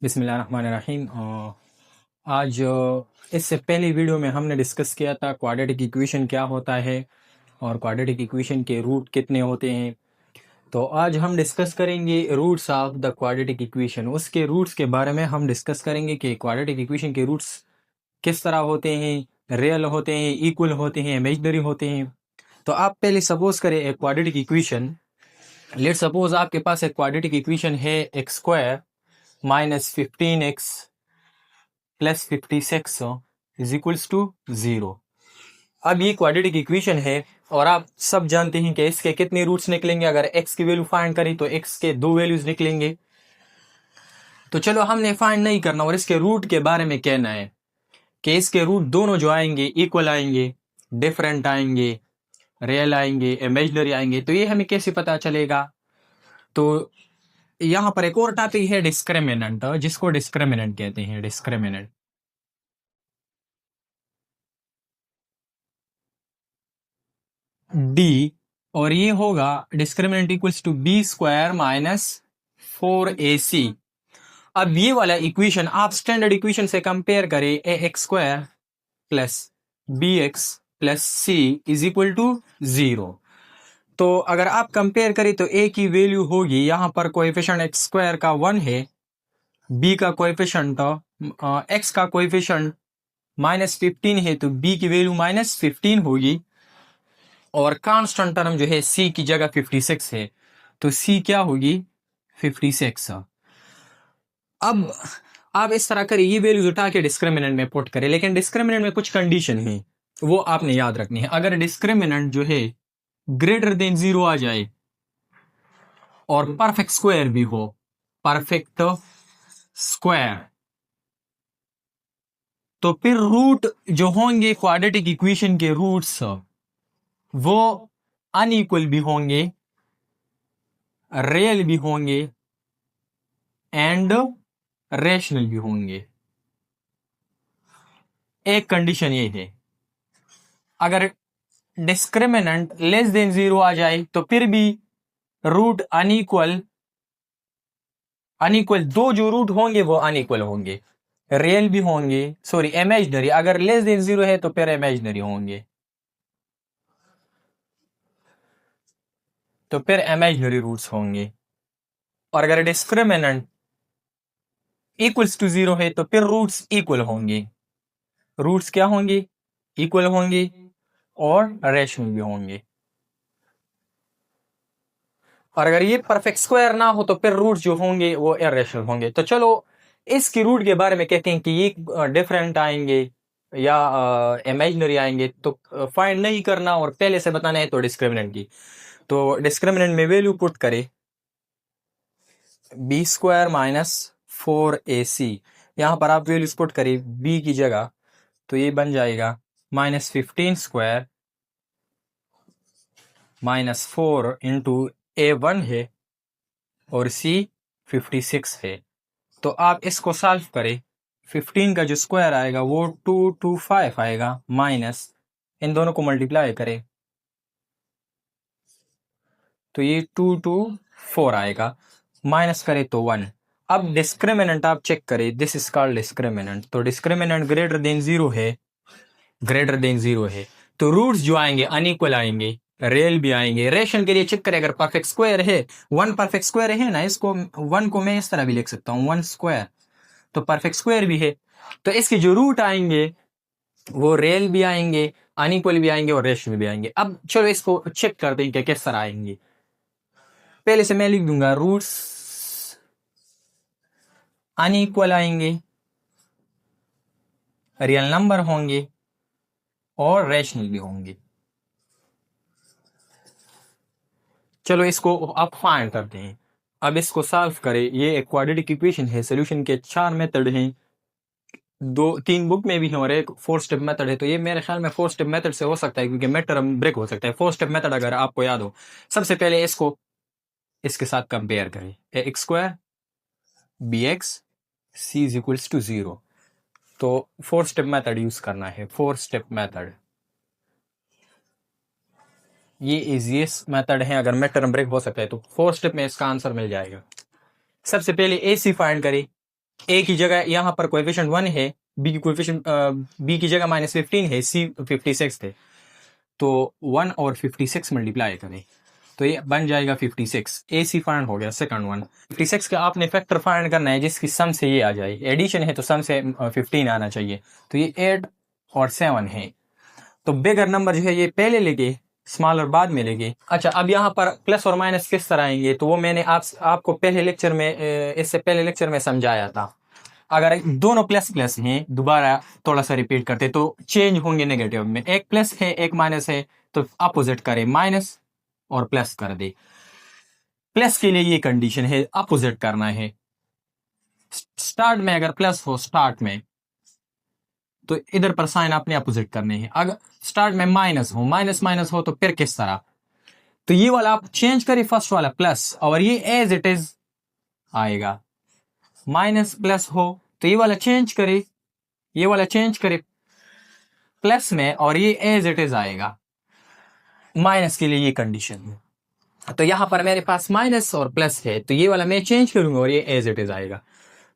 बिस्मिल्लाहिर्रहमानिर्रहीम। आज इससे पहले वीडियो में हमने डिस्कस किया था क्वाड्रेटिक इक्वेशन क्या होता है और क्वाड्रेटिक इक्वेशन के रूट कितने होते हैं। तो आज हम डिस्कस करेंगे roots of the quadratic equation. उसके रूट्स के बारे में हम डिस्कस करेंगे कि क्वाड्रेटिक इक्वेशन के रूट्स किस तरह होते हैं, रियल होते हैं, इक्वल होते हैं, इमेजिनरी होते हैं। तो आप पहले सपोज करें एक क्वाड्रेटिक इक्वेशन। लेट सपोज आपके पास एक क्वाड्रेटिक इक्वेशन है X square minus 15x plus 56 is equals to 0। अब ये क्वाड्रेटिक इक्वेशन है और आप सब जानते हैं कि इसके कितने रूट्स निकलेंगे। अगर x की वैल्यू फाइंड करें तो x के दो वैल्यूज निकलेंगे। तो चलो हमने फाइंड नहीं करना और इसके रूट के बारे में कहना है कि इसके रूट दोनों जो आएंगे इक्वल आएंगे, डिफरेंट आएंगे, रियल आएंगे, इमेजिनरी आएंगे। तो ये हमें कैसे पता चलेगा? तो यहां पर एक और टॉपिक है डिस्क्रिमिनेंट, जिसको डिस्क्रिमिनेंट कहते हैं, डिस्क्रिमिनेंट। डी और ये होगा discriminant equals to B square minus 4ac। अब ये वाला इक्वेशन आप स्टैंडर्ड इक्वेशन से कंपेयर करें, a x square plus b x plus c is equal to 0। तो अगर आप कंपेयर करें तो ए की वैल्यू होगी, यहां पर कोएफिशिएंट एक्स स्क्वायर का 1 है, बी का कोएफिशिएंट एक्स का कोएफिशिएंट -15 है तो बी की वैल्यू -15 होगी और कांस्टेंट टर्म जो है सी की जगह 56 है तो सी क्या होगी 56। अब आप इस तरह करें, ये वैल्यूज उठा के डिस्क्रिमिनेंट में पुट करें, लेकिन डिस्क्रिमिनेंट में कुछ कंडीशन है वो आपने याद रखनी है। अगर डिस्क्रिमिनेंट जो है ग्रेटर देन 0 आ जाए और परफेक्ट स्क्वायर भी हो, परफेक्ट स्क्वायर, तो फिर रूट जो होंगे क्वाड्रेटिक इक्वेशन के रूट्स वो अनइक्वल भी होंगे, रियल भी होंगे एंड रैशनल भी होंगे। एक कंडीशन ये है, अगर डिस्क्रिमिनेंट लेस देन 0 आ जाए तो फिर भी रूट अनइक्वल दो जो रूट होंगे वो अनइक्वल होंगे, रियल भी होंगे, सॉरी इमेजिनरी। अगर लेस देन 0 है तो फिर इमेजिनरी होंगे, तो फिर इमेजिनरी रूट्स होंगे। और अगर डिस्क्रिमिनेंट इक्वल्स टू 0 है तो फिर रूट्स इक्वल होंगे। रूट्स क्या होंगे? इक्वल होंगे और रैशनल भी होंगे। और अगर ये परफेक्ट स्क्वायर ना हो तो फिर रूट जो होंगे वो इरेशनल होंगे। तो चलो इसकी रूट के बारे में कहते हैं कि ये डिफरेंट आएंगे या इमेजिनरी आएंगे, तो फाइंड नहीं करना और पहले से बताना है तो डिस्क्रिमिनेंट की। तो डिस्क्रिमिनेंट में वैल्यू पुट करें बी स्क्वायर माइनस 4ac, यहां पर आप वैल्यूज पुट करें बी की जगह तो ये बन जाएगा -15 स्क्वायर -4 इंटू a1 है और c 56 है। तो आप इसको सॉल्व करें, 15 का जो स्क्वायर आएगा वो 225 आएगा, माइनस इन दोनों को मल्टीप्लाई करें तो ये 224 आएगा, माइनस करें तो 1। अब डिस्क्रिमिनेंट आप चेक करें, दिस इज कॉल्ड डिस्क्रिमिनेंट। तो डिस्क्रिमिनेंट ग्रेटर देन 0 है, ग्रेटर देन 0 है तो रूट्स जो आएंगे अनइक्वल आएंगे, रियल भी आएंगे। रेशन के लिए चेक करें, अगर परफेक्ट स्क्वायर है, 1 परफेक्ट स्क्वायर है ना, इसको 1 को मैं इस तरह भी लिख सकता हूं 1 स्क्वायर, तो परफेक्ट स्क्वायर भी है तो इसके जो रूट आएंगे वो रियल भी आएंगे, अनइक्वल भी आएंगे और रेशनल भी आएंगे। अब चलो इसको चेक करते हैं कि किस तरह आएंगे। पहले से मैं लिख दूंगा रूट्स अनइक्वल आएंगे, रियल नंबर होंगे और रेशनल भी होंगे। चलो इसको अब फाइंड करते हैं। अब इसको सॉल्व करें, ये एक क्वाड्रेटिक इक्वेशन है, सॉल्यूशन के 4 मेथड हैं, 3 बुक में भी है और एक 4 स्टेप मेथड है। तो ये मेरे ख्याल में 4 स्टेप मेथड से हो सकता है क्योंकि मेथड ब्रेक हो सकता है। 4 स्टेप मेथड अगर आपको याद हो, सबसे पहले इसको इसके साथ कंपेयर करें, a x square b x c is equals to 0। तो 4 स्टेप मेथड यूज करना है। 4 स्टेप मेथड ये इजीएस्ट मेथड है, अगर मेथड ब्रेक हो सकता है तो 4 स्टेप में इसका आंसर मिल जाएगा। सबसे पहले ए सी फाइंड करें, ए की जगह यहाँ पर कोएफिशिएंट 1 है, बी की कोएफिशिएंट बी की जगह -15 है, सी 56 थे, तो 1 और 56 मल्टीप्लाई करें तो ये बन जाएगा 56। ए सी फाइंड हो गया सेकंड वन। 56 का आपने फैक्टर फाइंड करना है जिसकी सम से ये आ जाए, एडिशन है तो सम से 15 आना चाहिए, तो ये 8 और 7 है। तो बिगर नंबर जो है ये पहले लेके स्मॉलर बाद में लेके। अच्छा, अब यहाँ पर प्लस और माइनस किस तरह आएंगे तो वो मैंने आपको पहले लेक्चर में, इससे पहले लेक्चर में समझाया था। अगर दोनों प्लस प्लस हैं, दोबारा थोड़ा सा रिपीट करते तो चेंज होंगे नेगेटिव में, एक प्लस है एक माइनस है तो अपोजिट करे, माइनस और प्लस कर दे। प्लस के लिए ये कंडीशन है, अपोजिट करना है। स्टार्ट में अगर प्लस हो स्टार्ट में तो इधर पर साइन आपने अपोजिट करने हैं। अगर स्टार्ट में माइनस हो, माइनस माइनस हो तो फिर किस तरह, तो ये वाला आप चेंज करें फर्स्ट वाला प्लस और ये एज इट इज आएगा। माइनस प्लस हो तो ये वाला चेंज करे, ये वाला चेंज करे प्लस में और ये एज इट इज आएगा। माइनस के लिए ये कंडीशन है, तो यहां पर मेरे पास माइनस और प्लस है तो ये वाला मैं चेंज करूंगा और ये एज इट इज आएगा।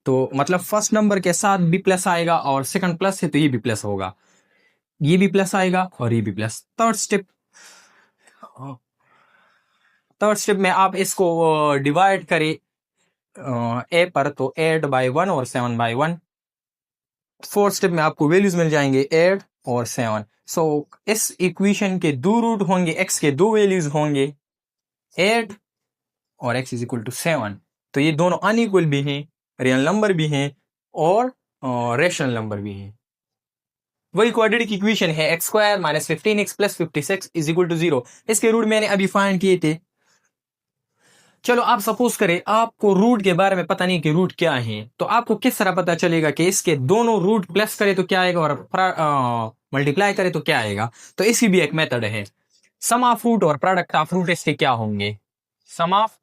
तो मतलब फर्स्ट नंबर के साथ भी प्लस आएगा और सेकंड प्लस है तो ये भी प्लस होगा, ये भी प्लस आएगा और ये भी प्लस। थर्ड स्टेप में आप इसको डिवाइड करें ए पर, तो 8/1 और 7/1। फोर्थ स्टेप में आपको वैल्यूज मिल जाएंगे 8 और 7। सो इस इक्वेशन के दो रूट होंगे, एक्स के दो वैल्यूज होंगे 8 और x इज इक्वल टू 7। तो ये दोनों अनइक्वल भी हैं, रियल नंबर भी हैं और रेशनल नंबर भी हैं। वही क्वाड्रेटिक इक्वेशन है x square minus 15x plus 56 is equal to 0। इसके रूट मैंने अभी फाइंड किए थे। चलो आप सपोज करें आपको रूट के बारे में पता नहीं कि रूट क्या है, तो आपको किस तरह पता चलेगा कि इसके दोनों रूट प्लस करे तो क्या आएगा और मल्टीप्लाई करे तो क्या आएगा। तो इसकी भी एक मेथड है। सम ऑफ रूट और प्रोडक्ट ऑफ रूट इसके क्या होंगे, सम ऑफ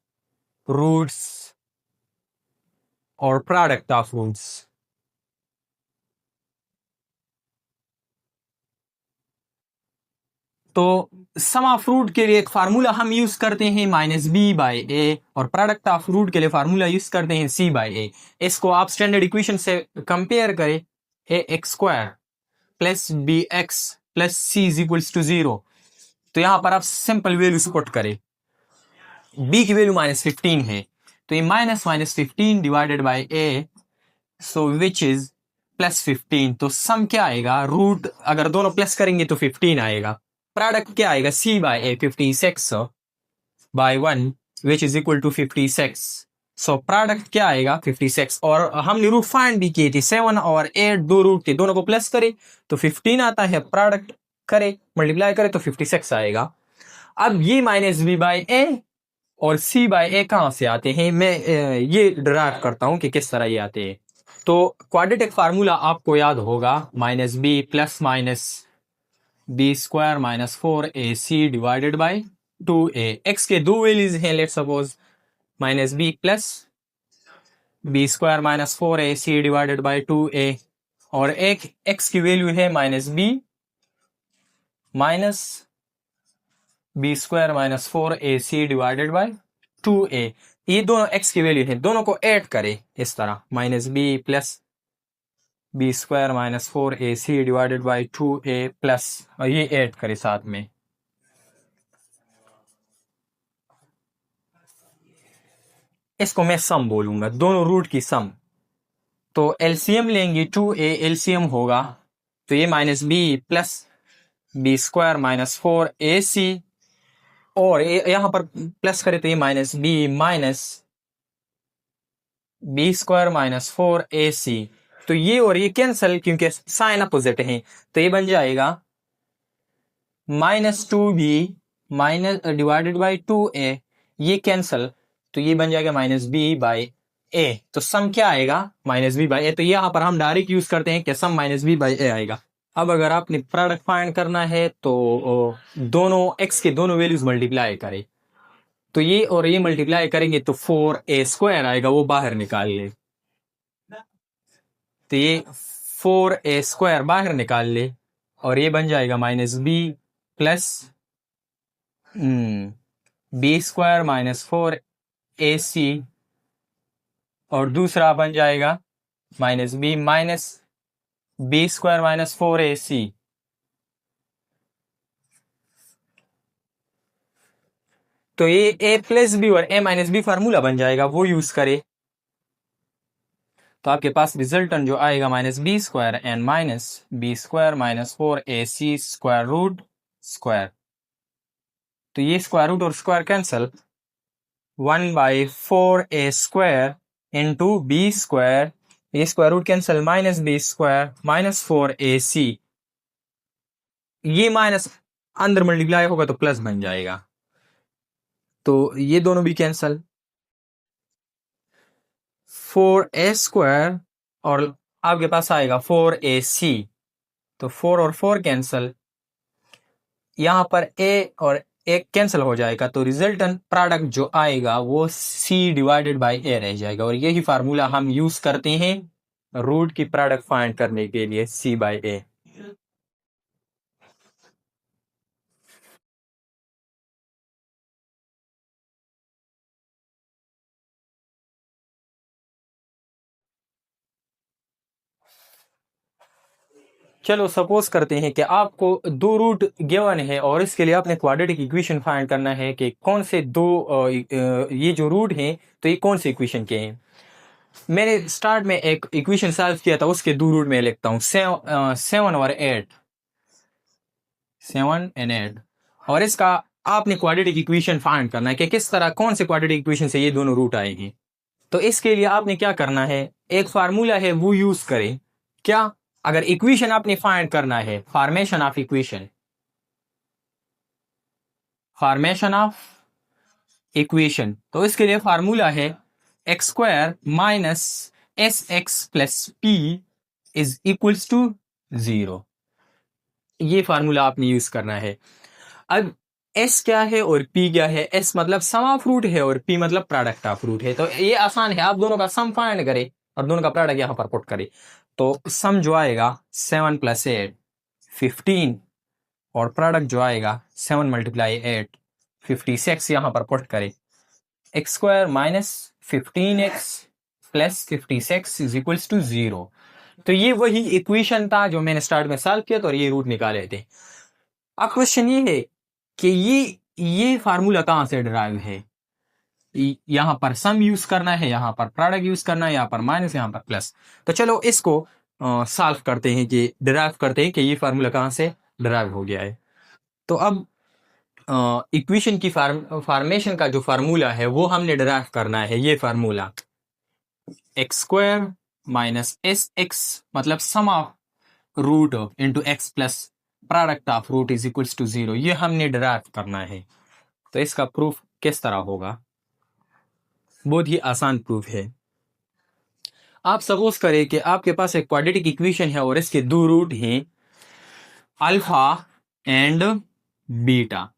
रूट्स और प्रोडक्ट ऑफ रूट्स। तो सम ऑफ रूट के लिए एक फार्मूला हम यूज करते हैं -b/a और प्रोडक्ट ऑफ रूट के लिए फार्मूला यूज करते हैं c/a। इसको आप स्टैंडर्ड इक्वेशन से कंपेयर करें, ax square plus bx plus c is equals to 0। तो यहां पर आप सिंपल वैल्यू पुट करें, b की वैल्यू -15 है तो ये -15 divided by a, so which is +15। तो सम क्या आएगा, रूट अगर दोनों प्लस करेंगे तो 15 आएगा। प्रोडक्ट क्या आएगा, c/a 56/1 which is equal to 56। So product क्या आएगा 56, और हमने रूट फाइंड भी किए थे 7 और 8 दो रूट थे, दोनों को प्लस करे तो 15 आता है, प्रोडक्ट करे मल्टीप्लाई करे तो 56 आएगा। अब ये -b/a और c/a कहां से आते हैं, मैं ये डिराइव करता हूं कि किस तरह ये आते हैं। तो क्वाड्रेटिक फार्मूला आपको याद होगा, -b plus minus b square -4ac divided by 2a। x के दो वैल्यूज हैं, let's suppose -b plus b square -4ac divided by 2a, और एक x की वैल्यू है -b minus b square -4ac divided by 2a। ये दोनों x की वैल्यू है, दोनों को ऐड करें इस तरह, -b plus b square -4ac divided by 2a plus, और ये ऐड करें साथ में। इसको मैं सम बोलूंगा, दोनों रूट की सम। तो एलसीएम लेंगे 2a, एलसीएम होगा तो ये -b plus b square -4ac, और यहां पर प्लस करें तो ये -b minus b square -4ac। तो ये और ये कैंसल क्योंकि साइन अपोजिट है, तो ये बन जाएगा -2b minus divided by 2a, ये कैंसल तो ये बन जाएगा -b/a। तो सम क्या आएगा, -b/a। तो यहां पर हम डायरेक्ट यूज करते हैं कि सम -b/a आएगा। अब अगर आपने प्रोडक्ट फाइंड करना है तो दोनों x के दोनों वैल्यूज मल्टीप्लाई करें, तो ये और ये मल्टीप्लाई करेंगे तो 4a स्क्वायर आएगा, वो बाहर निकाल ले। तो ये 4a स्क्वायर बाहर निकाल ले और ये बन जाएगा -b plus b square -4ac, और दूसरा बन जाएगा minus b square minus 4ac। तो ये a प्लस बी और a माइनस बी फार्मूला बन जाएगा, वो यूज करे तो आपके पास रिजल्टेंट जो आएगा minus b square and minus b square minus 4ac square root square. तो ये स्क्वायर रूट और square cancel, 1/4a square into b square, ये square root cancel, minus b square minus 4ac, ये माइनस अंदर multiply होगा तो plus बन जाएगा, तो ये दोनों भी कैंसल, 4a स्क्वायर और आपके पास आएगा 4ac, तो 4 और 4 कैंसल, यहां पर a और एक कैंसिल हो जाएगा, तो रिजल्टेंट प्रोडक्ट जो आएगा वो c डिवाइडेड बाय a रह जाएगा। और यही फार्मूला हम यूज करते हैं रूट की प्रोडक्ट फाइंड करने के लिए, c बाय a। चलो सपोज करते हैं कि आपको दो रूट गिवन है और इसके लिए आपने क्वाड्रेटिक इक्वेशन फाइंड करना है कि कौन से दो ये जो रूट हैं तो ये कौन से इक्वेशन के हैं। मैंने स्टार्ट में एक इक्वेशन सॉल्व किया था, उसके दो रूट में लिखता हूँ, 7 और 8, 7 एंड 8, और इसका आपने क्वाड्रेटिक इक्वेशन फाइंड करना है कि किस तरह कौन से क्वाड्रेटिक इक्वेशन से ये दोनों रूट आएंगे। तो इसके लिए आपने क्या करना है, एक फार्मूला है वो यूज करें। क्या, अगर इक्वेशन आपने फाइंड करना है, formation of equation, formation of equation, तो इसके लिए फार्मूला है X square minus S X plus P is equals to 0। ये फार्मूला आपने यूज करना है। अब एस क्या है और पी क्या है, एस मतलब सम ऑफ रूट है और पी मतलब प्रोडक्ट ऑफ रूट है। तो ये आसान है, आप दोनों का सम फाइंड करें और दोनों का प्रोडक्ट यहां पर पुट करें। तो सम जो आएगा 7 + 8 15, और प्रोडक्ट जो आएगा 7 × 8 56, यहां पर पुट करें। X square minus 15x plus 56 is equals to 0। तो ये वही इक्वेशन था जो मैंने स्टार्ट में सॉल्व किया था और ये रूट निकाले थे। अब क्वेश्चन ये है कि ये फार्मूला कहां से डिराइव है। यहां पर सम यूज करना है, यहां पर प्रोडक्ट यूज करना है, यहां पर माइनस, यहां पर प्लस। तो चलो इसको सॉल्व करते हैं कि डिराइव करते हैं कि ये फार्मूला कहां से डिराइव हो गया है। तो अब इक्वेशन की फॉर्मेशन का जो फार्मूला है वो हमने डिराइव करना है। ये formula x square minus S x मतलब sum of root into x plus product of root is equals to 0, ये हमने डिराइव करना है। तो इसका प्रूफ किस तरह होगा, बहुत ही आसान प्रूफ है। आप सपोज करें कि आपके पास एक क्वाड्रेटिक इक्वेशन है और इसके दो रूट हैं अल्फा एंड बीटा।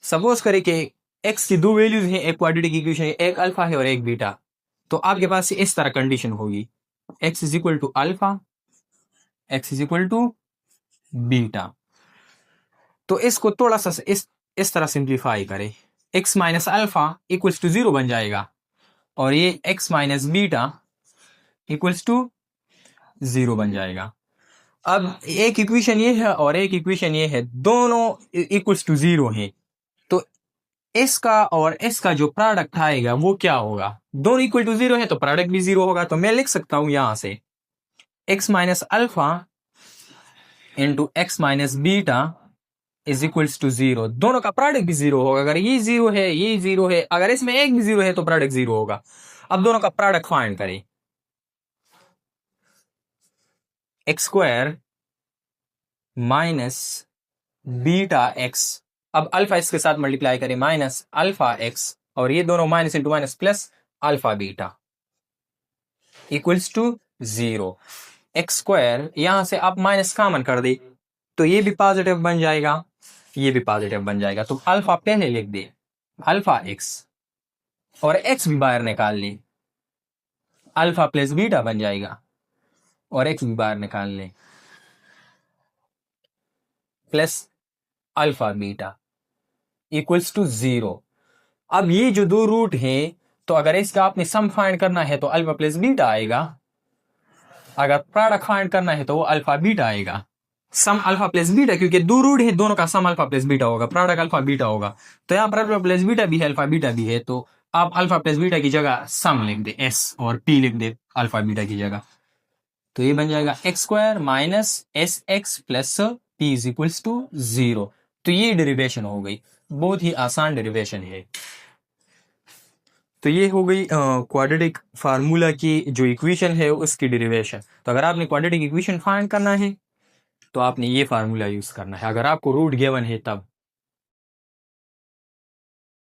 सपोज करें कि एक्स की दो वैल्यूज हैं एक क्वाड्रेटिक इक्वेशन, एक अल्फा है और एक बीटा। तो आपके पास इस तरह कंडीशन होगी, X is equal to alpha, X is equal to beta. तो इसको थोड़ा सा इस तरह सिंप्लीफाई करें, X minus alpha equals to 0 बन जाएगा और ये X minus beta equals to 0 बन जाएगा। अब एक इक्वेशन ये है और एक इक्वेशन ये है, दोनों इक्वल्स टू 0 है। तो इसका और इसका जो प्रोडक्ट आएगा वो क्या होगा, दोनों इक्वल टू 0 है तो प्रोडक्ट भी 0 होगा। तो मैं लिख सकता हूं यहां से X minus alpha into X minus beta is equals to 0, दोनों का प्रोडक्ट भी 0 होगा। अगर ये 0 है, ये 0 है, अगर इसमें एक भी 0 है तो प्रोडक्ट 0 होगा। अब दोनों का प्रोडक्ट फाइंड करें, X square minus beta x, अब अल्फा इसके साथ मल्टीप्लाई करें, माइनस अल्फा एक्स, और ये दोनों minus into minus plus alpha beta equals to 0। X square यहां से आप माइनस कॉमन कर दे तो ये भी पॉजिटिव बन जाएगा, ये भी पॉजिटिव बन जाएगा। तो अल्फा पहले लिख दे, अल्फा एक्स, और एक्स भी बाहर निकाल ले, अल्फा प्लस बीटा बन जाएगा और एक्स भी बाहर निकाल ले, plus alpha beta equals to 0। अब ये जो दो रूट हैं तो अगर इसका आपने सम फाइंड करना है तो अल्फा प्लस बीटा आएगा अगर प्रोडक्ट फाइंड करना है तो वो अल्फा बीटा आएगा, सम अल्फा प्लस बीटा, क्योंकि दो रूट है, दोनों का सम अल्फा प्लस बीटा होगा, प्रोडक्ट अल्फा बीटा होगा। तो यहाँ पर अल्फा प्लस बीटा भी है, अल्फा बीटा भी है, तो आप अल्फा प्लस बीटा की जगह सम लिख दे, एस और पी लिख दे अल्फा बीटा की जगह। तो ये बन जाएगा X square minus S X plus P is equals to 0। तो ये डेरिवेशन हो गई, बहुत ही आसान डेरिवेशन है। तो ये हो गई क्वाड्रेटिक फार्मूला की जो इक्वेशन है उसकी डेरिवेशन। तो अगर आपने क्वाड्रेटिक इक्वेशन फाइंड करना है तो आपने ये फार्मूला यूज करना है, अगर आपको रूट गिवन है तब।